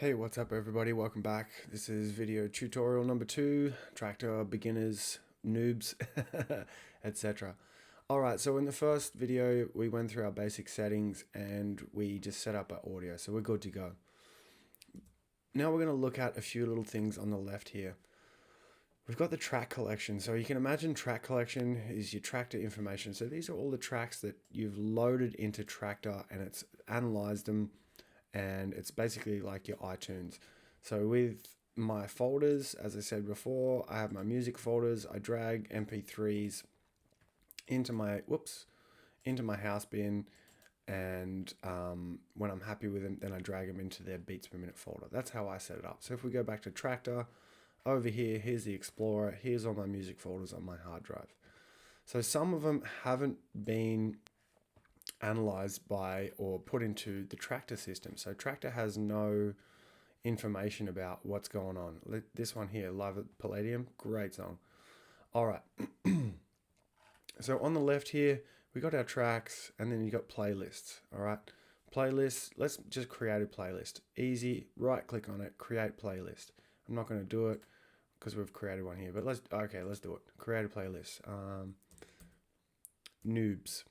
Hey, what's up everybody? Welcome back. This is video tutorial number 2, tractor, beginners, noobs, etc. Alright, so in the first video we went through our basic settings and we just set up our audio, so we're good to go. Now we're going to look at a few little things on the left here. We've got the track collection, so you can imagine track collection is your tractor information. So these are all the tracks that you've loaded into Traktor and it's analyzed them, and it's basically like your iTunes. So with my folders, as I said before, I have my music folders. I drag MP3s into my house bin, and when I'm happy with them, then I drag them into their beats per minute folder. That's how I set it up. So if we go back to Traktor, over here, here's the Explorer. Here's all my music folders on my hard drive. So some of them haven't been analyzed by or put into the Traktor system. So Traktor has no information about what's going on. This one here, Live at Palladium, great song. All right. So on the left here, we got our tracks, and then you got playlists. All right. Playlists, let's just create a playlist. Easy, right click on it, create playlist. I'm not going to do it because we've created one here, but let's do it. Create a playlist. Noobs.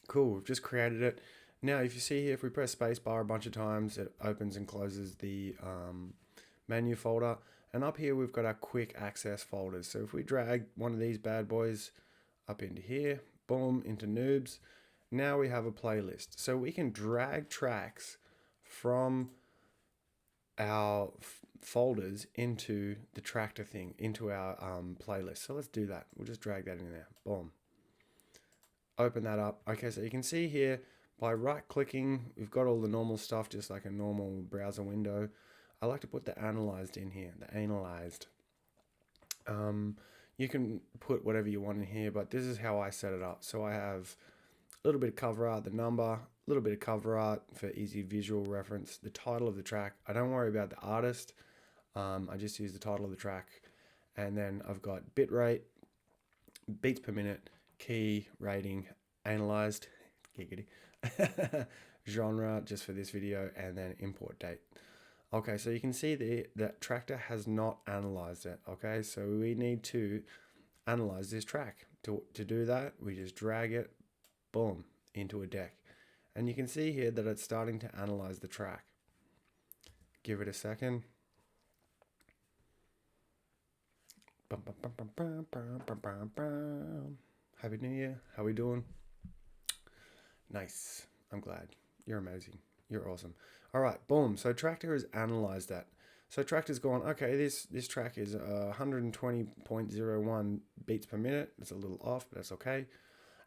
Cool, we've just created it. Now, if you see here, if we press spacebar a bunch of times, it opens and closes the menu folder. And up here, we've got our quick access folders. So if we drag one of these bad boys up into here, boom, into noobs, now we have a playlist. So we can drag tracks from our folders into the Traktor thing, into our playlist. So let's do that. We'll just drag that in there. Boom. Open that up. Okay, so you can see here by right clicking, we've got all the normal stuff, just like a normal browser window. I like to put the analyzed in here, the analyzed. You can put whatever you want in here, but this is how I set it up. So I have a little bit of cover art, the number, a little bit of cover art for easy visual reference, the title of the track. I don't worry about the artist. I just use the title of the track. And then I've got bitrate, beats per minute, key, rating, analyzed, giggity, genre just for this video, and then import date. Okay, so you can see that Traktor has not analyzed it. Okay, so we need to analyze this track. To do that, we just drag it, boom, into a deck. And you can see here that it's starting to analyze the track. Give it a second. Happy New Year. How we doing? Nice. I'm glad. You're amazing. You're awesome. All right, boom. So Traktor has analyzed that. So Traktor's gone, okay, this track is 120.01 beats per minute. It's a little off, but that's okay.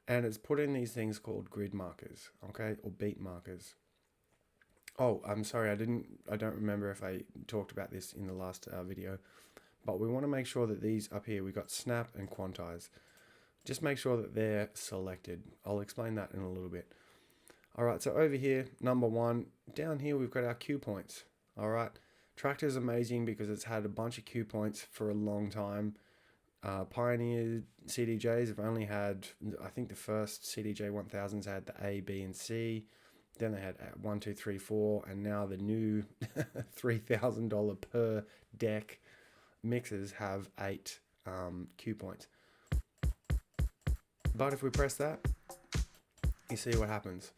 And it's put in these things called grid markers, okay, or beat markers. Oh, I'm sorry, I don't remember if I talked about this in the last video, but we want to make sure that these up here, we got snap and quantize. Just make sure that they're selected. I'll explain that in a little bit. All right, so over here, number 1, down here we've got our cue points. All right, Traktor is amazing because it's had a bunch of cue points for a long time. Pioneer CDJs have only had, I think the first CDJ 1000s had the A, B, and C. Then they had 1, 2, 3, 4, and now the new $3,000 per deck mixers have 8 cue points. But if we press that, you see what happens.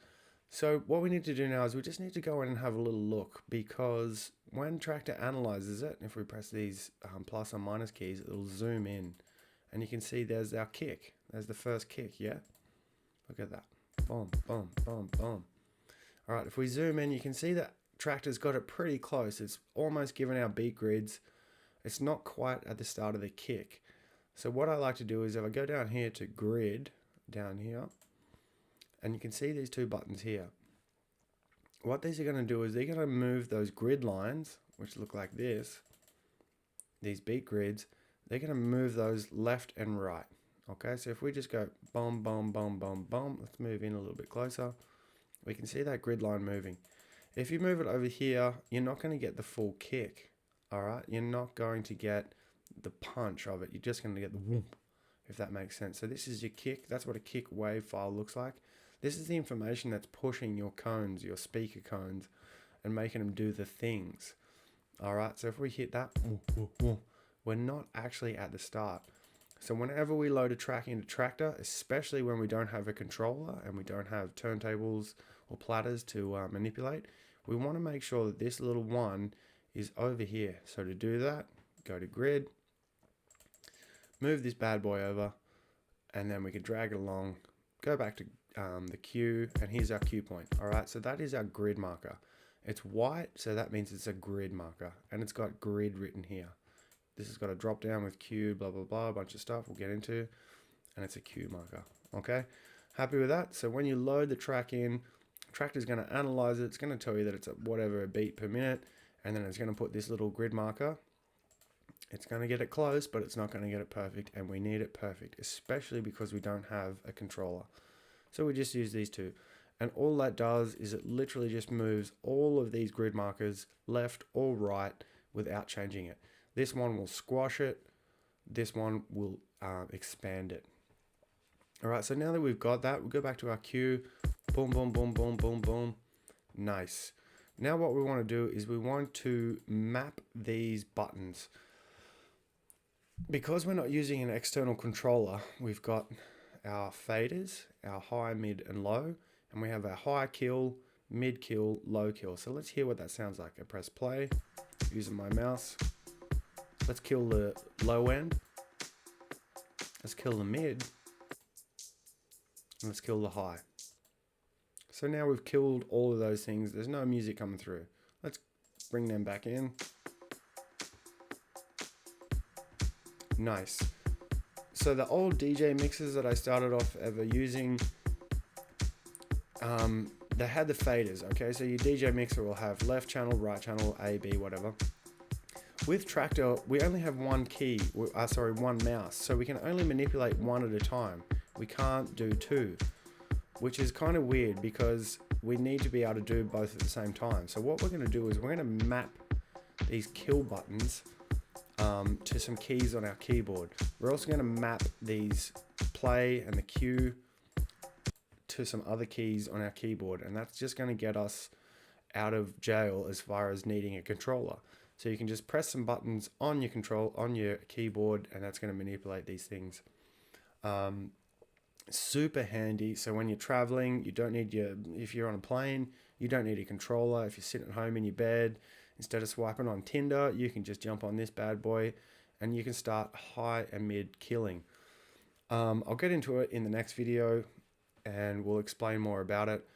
So what we need to do now is we just need to go in and have a little look, because when Traktor analyzes it, if we press these plus or minus keys, it'll zoom in. And you can see there's our kick. There's the first kick, yeah? Look at that. Boom, boom, boom, boom. All right, if we zoom in, you can see that Traktor's got it pretty close. It's almost given our beat grids. It's not quite at the start of the kick. So what I like to do is if I go down here to grid, down here, and you can see these 2 buttons here. What these are going to do is they're going to move those grid lines, which look like this, these beat grids, they're going to move those left and right. Okay, so if we just go boom, boom, boom, boom, boom, let's move in a little bit closer. We can see that grid line moving. If you move it over here, you're not going to get the full kick. All right, you're not going to get the punch of it. You're just going to get the whoop, if that makes sense. So this is your kick. That's what a kick wave file looks like. This is the information that's pushing your cones, your speaker cones, and making them do the things. All right, so if we hit that, we're not actually at the start. So whenever we load a track into Traktor, especially when we don't have a controller and we don't have turntables or platters to manipulate, we want to make sure that this little one is over here. So to do that, go to grid, move this bad boy over, and then we can drag it along, go back to the cue, and here's our cue point. All right, so that is our grid marker. It's white, so that means it's a grid marker, and it's got grid written here. This has got a drop down with cue, blah, blah, blah, a bunch of stuff we'll get into, and it's a cue marker, okay? Happy with that? So when you load the track in, Traktor's gonna analyze it. It's gonna tell you that it's at whatever a beat per minute, and then it's gonna put this little grid marker. It's gonna get it close, but it's not gonna get it perfect, and we need it perfect, especially because we don't have a controller. So we just use these two. And all that does is it literally just moves all of these grid markers left or right without changing it. This one will squash it. This one will expand it. All right, so now that we've got that, we'll go back to our cue. Boom, boom, boom, boom, boom, boom. Nice. Now what we want to do is we want to map these buttons. Because we're not using an external controller, we've got our faders, our high, mid, and low. And we have a high kill, mid kill, low kill. So let's hear what that sounds like. I press play using my mouse. Let's kill the low end. Let's kill the mid. And let's kill the high. So now we've killed all of those things. There's no music coming through. Let's bring them back in. Nice. So the old DJ mixes that I started off ever using, they had the faders, okay? So your DJ mixer will have left channel, right channel, A, B, whatever. With Traktor, we only have one key, one mouse, so we can only manipulate one at a time. We can't do two, which is kind of weird because we need to be able to do both at the same time. So what we're gonna do is we're gonna map these kill buttons to some keys on our keyboard. We're also gonna map these play and the cue to some other keys on our keyboard, and that's just going to get us out of jail as far as needing a controller. So you can just press some buttons on your keyboard, and that's going to manipulate these things. Super handy. So when you're traveling, you don't need if you're on a plane, you don't need a controller. If you're sitting at home in your bed, instead of swiping on Tinder, you can just jump on this bad boy and you can start high and mid killing. I'll get into it in the next video and we'll explain more about it.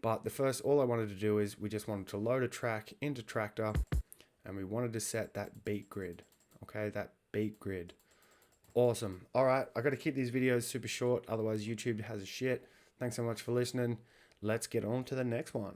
But all I wanted to do is we just wanted to load a track into Traktor and we wanted to set that beat grid. Okay, that beat grid. Awesome. All right, I got to keep these videos super short, otherwise YouTube has a shit. Thanks so much for listening. Let's get on to the next one.